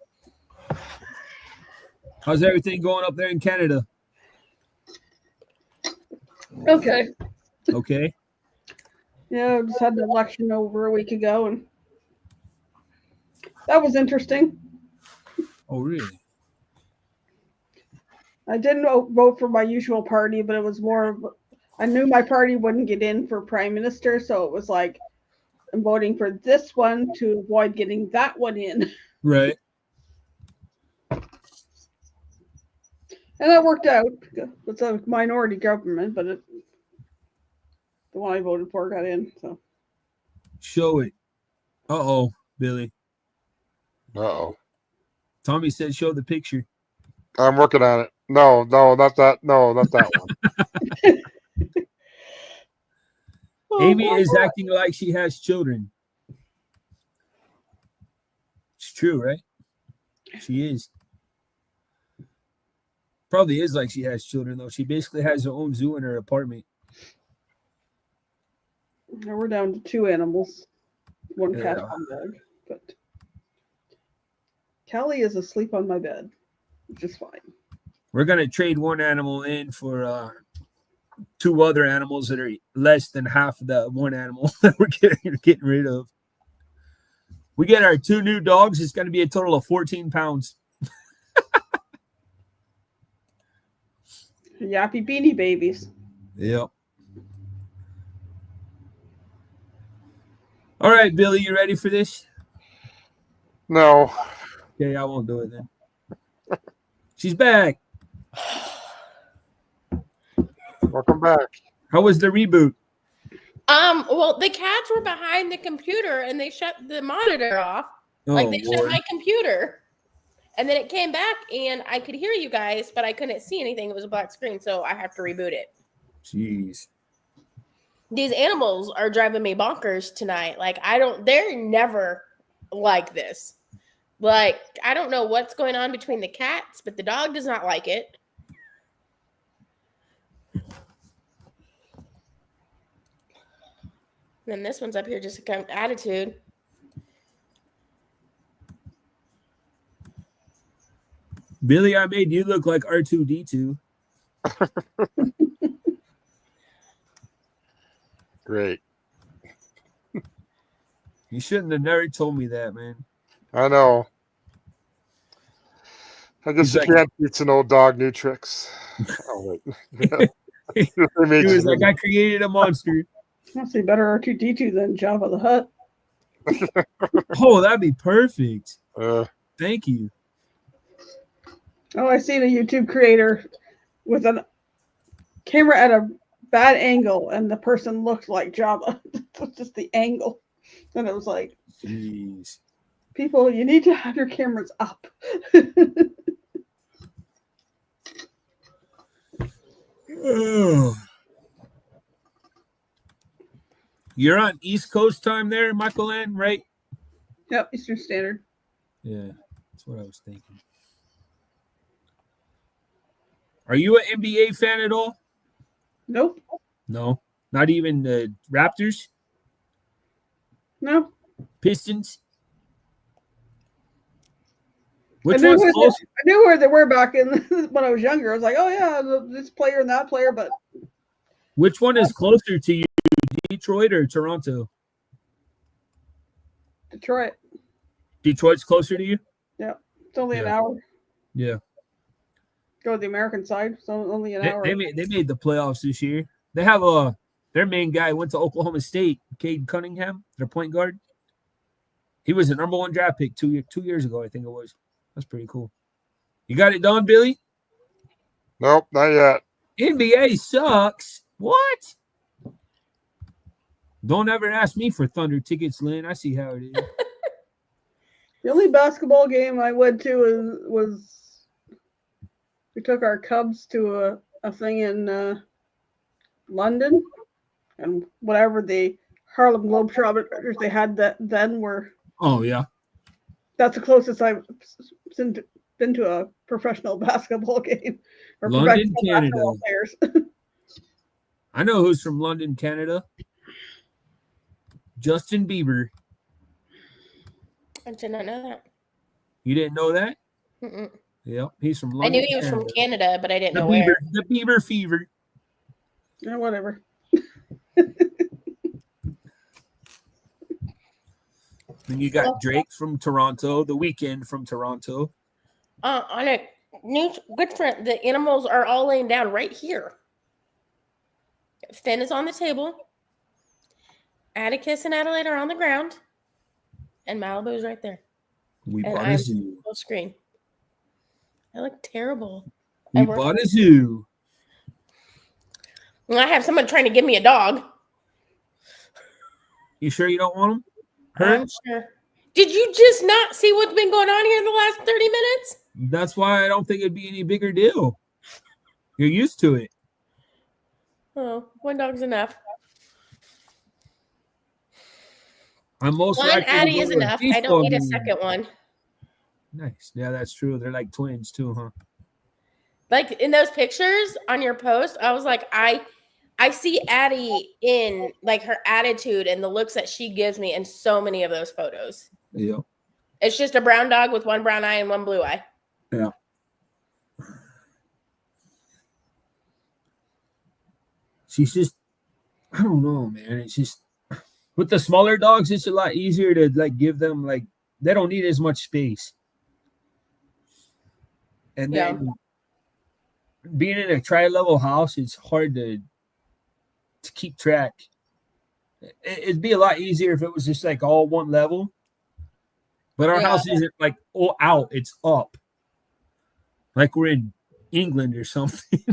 go. How's everything going up there in Canada? Okay. Okay. Yeah, I just had the election over a week ago, and that was interesting. Oh, really? I didn't vote for my usual party, but it was more of I knew my party wouldn't get in for prime minister, so it was like I'm voting for this one to avoid getting that one in. Right. And that worked out. It's a minority government, but the one I voted for got in. So Show it. Uh-oh, Billy. Uh-oh. Tommy said show the picture. I'm working on it. No, not that. No, not that one. Amy is acting like she has children. It's true, right? She is. Probably is like she has children, though. She basically has her own zoo in her apartment. Now we're down to 2 animals, 1 cat, Yeah. 1 dog. But Callie is asleep on my bed, which is fine. We're going to trade one animal in for 2 other animals that are less than half of the one animal that we're getting rid of. We get our 2 new dogs. It's going to be a total of 14 pounds. Yappy beanie babies. Yep. All right, Billy, you ready for this? No. Okay, I won't do it then. She's back. Welcome back. How was the reboot? Well, the cats were behind the computer and they shut the monitor off. Like they shut my computer. And then it came back and I could hear you guys, but I couldn't see anything. It was a black screen, so I have to reboot it. Jeez. These animals are driving me bonkers tonight. Like they're never like this. Like, I don't know what's going on between the cats, but the dog does not like it. And then this one's up here just a kind of attitude. Billy, I made you look like R2-D2. Great. You shouldn't have never told me that, man. I know. I guess He's you like- can't teach an old dog new tricks. Oh, wait. He was like, I created a monster. I'll say better R2D2 than Jabba the Hutt. Oh, that'd be perfect. Uh, Thank you. Oh, I seen a YouTube creator with a camera at a bad angle, and the person looked like Jabba. Just the angle. And it was like, Jeez. people, you need to have your cameras up. Ugh. You're on East Coast time there, Michael Ann, right? Yep, Eastern Standard. Yeah, that's what I was thinking. Are you an NBA fan at all? Nope. No, not even the Raptors, No. Pistons. I Which knew, one's where close? I knew where they were back in when I was younger. I was like, oh yeah, this player and that player, but Which one is closer to you, Detroit or Toronto? Detroit. Detroit's closer to you. It's only an Yeah. hour. Yeah. go to the American side, so only an hour. They made the playoffs this year. They have their main guy went to Oklahoma State, Cade Cunningham, their point guard. He was the number 1 draft pick 2 years ago, I think it was. That's pretty cool. You got it done, Billy? Nope, not yet. NBA sucks. What? Don't ever ask me for Thunder tickets, Lynn. I see how it is. The only basketball game I went to was we took our Cubs to a thing in London, and whatever the Harlem Globetrotters they had that then were. Oh yeah, that's the closest I've been to a professional basketball game or London, professional Canada. basketball players. I know who's from London, Canada. Justin Bieber. I did not know that. You didn't know that? Mm-mm. Yep, he's from London. I knew he was from Canada, but I didn't know Bieber, where. The Bieber fever. Yeah, whatever. Then you got Drake from Toronto, The Weeknd from Toronto. On a news good friend, the animals are all laying down right here. Finn is on the table. Atticus and Adelaide are on the ground. And Malibu's right there. We and bought I'm a zoo. full screen. I look terrible. We bought a zoo. I have someone trying to give me a dog. You sure you don't want him? I'm sure. Did you just not see what's been going on here in the last 30 minutes? That's why I don't think it'd be any bigger deal. You're used to it. Oh, 1 dog's enough. I'm most One likely Addie is to go to enough. a I don't need a baseball second one. game. Nice. Yeah, that's true. They're like twins too, huh? Like in those pictures on your post, I was like, I see Addie in like her attitude and the looks that she gives me in so many of those photos. Yeah. It's just a brown dog with 1 brown eye and 1 blue eye. Yeah. She's just, I don't know, man. It's just with the smaller dogs, it's a lot easier to like give them like they don't need as much space. And then being in a tri-level house, it's hard to keep track. It'd be a lot easier if it was just like all one level. But our house isn't like all out, it's up. Like we're in England or something.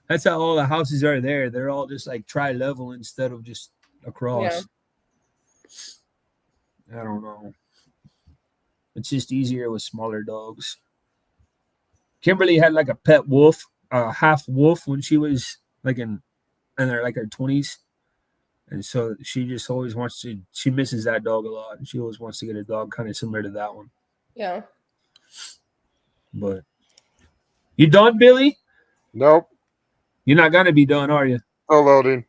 That's how all the houses are there. They're all just like tri-level instead of just across. Yeah. I don't know. It's just easier with smaller dogs. Kimberly had like a pet wolf, half wolf when she was like in her like her 20s. And so she just always wants to, she misses that dog a lot. And she always wants to get a dog kind of similar to that one. Yeah. But you done, Billy? Nope. You're not going to be done, are you? Still loading.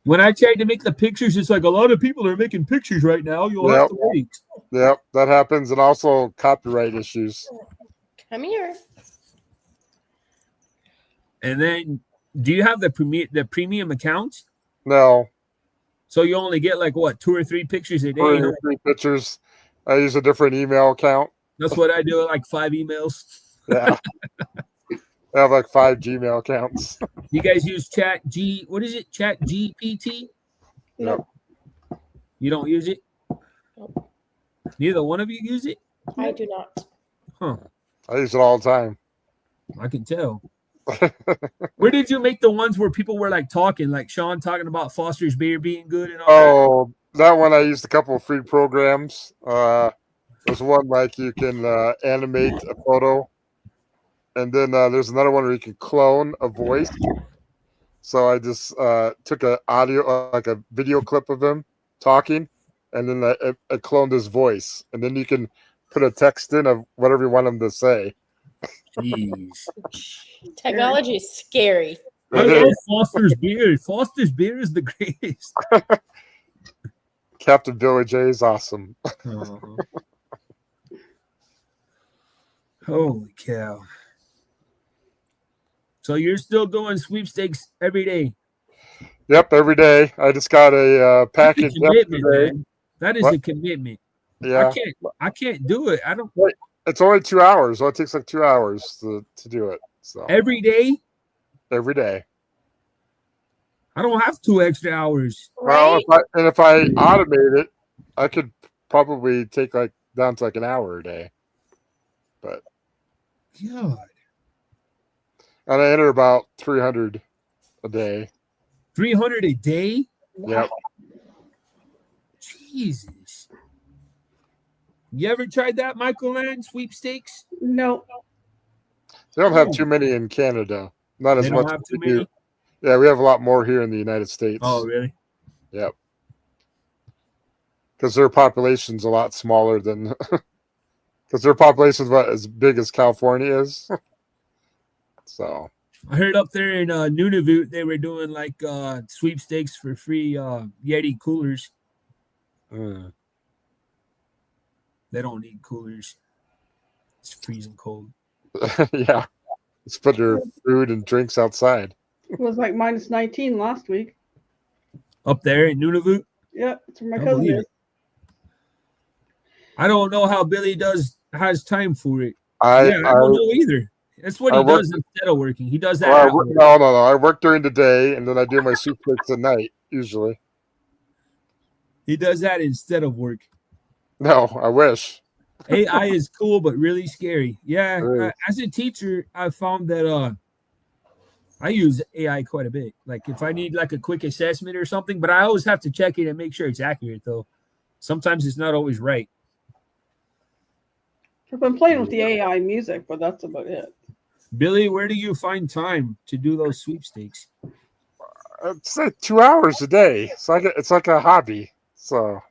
When I tried to make the pictures, it's like a lot of people are making pictures right now. You'll have to wait. Yep, that happens. And also copyright issues. Come here. And then, do you have the premium account? No. So you only get like what, 2 or 3 pictures a day? 2 or 3 pictures. I use a different email account. That's what I do. Like 5 emails. Yeah. I have like 5 Gmail accounts. You guys use what is it? Chat GPT? Nope. You don't use it? Nope. Neither one of you use it? I do not. Huh. I use it all the time. I can tell. Where did you make the ones where people were like talking, like Sean talking about Foster's beer being good and all that one I used a couple of free programs. There's one like you can animate a photo. And then there's another one where you can clone a voice. So I just took an audio, like a video clip of him talking, and then I cloned his voice. And then you can put a text in of whatever you want him to say. Jeez. Technology is scary. I love Foster's beer. Foster's beer is the greatest. Captain Billy J is awesome. Holy cow. So you're still doing sweepstakes every day? Yep, every day. I just got a package yesterday. Man. That is a commitment. Yeah, I can't do it. I don't. It's only 2 hours. Well, it takes like 2 hours to do it. So Every day? every day. I don't have 2 extra hours. Well, Right? if I automate it, I could probably take like down to like an hour a day. But God. and I enter about 300 a day. 300 a day? Yep. Jesus. You ever tried that, Michael Land sweepstakes? No. They don't have too many in Canada. Not as They much don't have as too we do. many? Yeah, we have a lot more here in the United States. Oh, really? Yep. Because their population's a lot smaller than because their population's about as big as California is. So I heard up there in Nunavut they were doing like sweepstakes for free Yeti coolers. mm. They don't need coolers. It's freezing cold. Yeah. Let's put their food and drinks outside. It was like minus 19 last week. Up there in Nunavut? Yeah, that's where my I cousin believe is. it. I don't know how Billy has time for it. I I don't know either. That's what I he work- does instead of working. He does that. well, I at work, work. no. I work during the day and then I do my soup cakes at night, usually. He does that instead of work. No, I wish. AI is cool, but really scary. Yeah, Really? as a teacher, I found that I use AI quite a bit. Like if I need like a quick assessment or something, but I always have to check it and make sure it's accurate. Though sometimes it's not always right. I've been playing with the AI music, but that's about it. Billy, where do you find time to do those sweepstakes? It's like 2 hours a day. It's like a hobby. So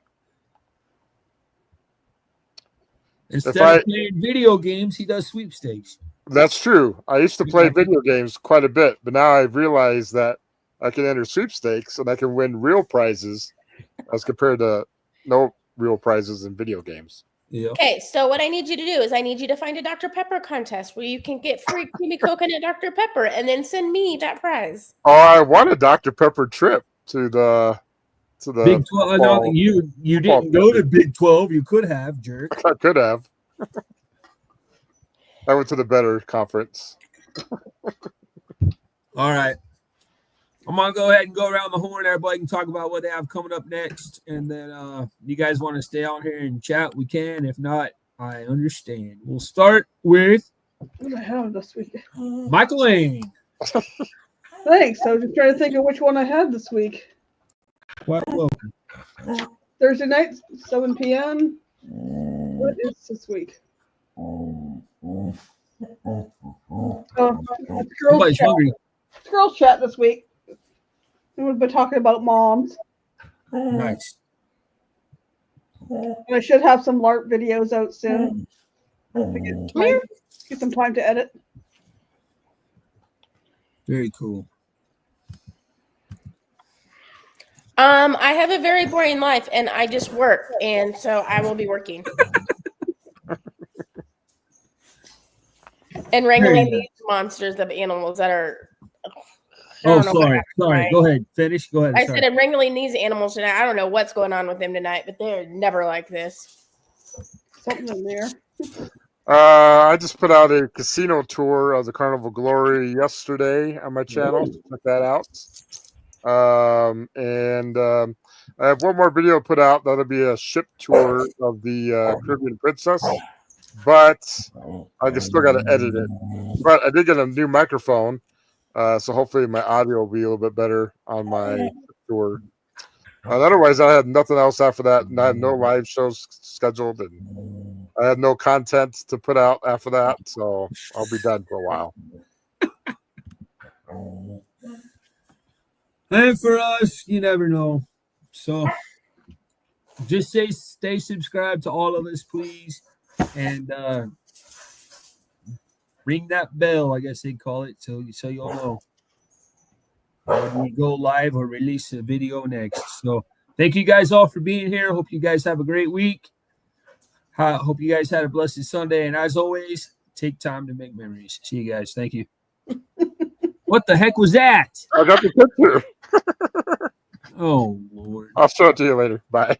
Instead I- of playing video games, he does sweepstakes. that's true. I used to play video games quite a bit, but now I've realized that I can enter sweepstakes and I can win real prizes as compared to no real prizes in video games. Yeah. Okay, so what I need you to do is I need you to find a Dr. Pepper contest where you can get free creamy coconut Dr. Pepper and then send me that prize. Oh, I won a Dr. Pepper trip to the Big 12. No, football. you football didn't go to field. Big 12. You could have, jerk. I could have. I went to the better conference. All right. I'm gonna go ahead and go around the horn. Everybody can talk about what they have coming up next, and then you guys want to stay on here and chat, we can. If not, I understand. We'll start with What do I have this week? Michael Lane. Thanks. I was just trying to think of which one I had this week. Quite welcome. Thursday night, 7 p.m. What is this week? Oh, it's girls Somebody's chat. hungry. It's girls chat this week. And we've been talking about moms. Nice. And I should have some LARP videos out soon. Get some time to edit. Very cool. I have a very boring life and I just work, and so I will be working. And wrangling these monsters of animals that are. Oh, sorry. Go ahead. Finish. Go ahead. I Sorry. said I'm wrangling these animals tonight. I don't know what's going on with them tonight, but they're never like this. Something in there. I just put out a casino tour of the Carnival Glory yesterday on my channel. Check that out. I have one more video put out. That'll be a ship tour of the Caribbean Princess. But I just still got to edit it. But I did get a new microphone. So hopefully my audio will be a little bit better on my tour. Otherwise, I had nothing else after that, and I have no live shows scheduled, and I had no content to put out after that. So I'll be done for a while. And for us, you never know. So just stay subscribed to all of us, please. And ring that bell, I guess they call it, so you'll know when we go live or release a video next. So thank you guys all for being here. Hope you guys have a great week. Hope you guys had a blessed Sunday. And as always, take time to make memories. See you guys. Thank you. What the heck was that? I got the picture. Oh, Lord. I'll show it to you later. Bye.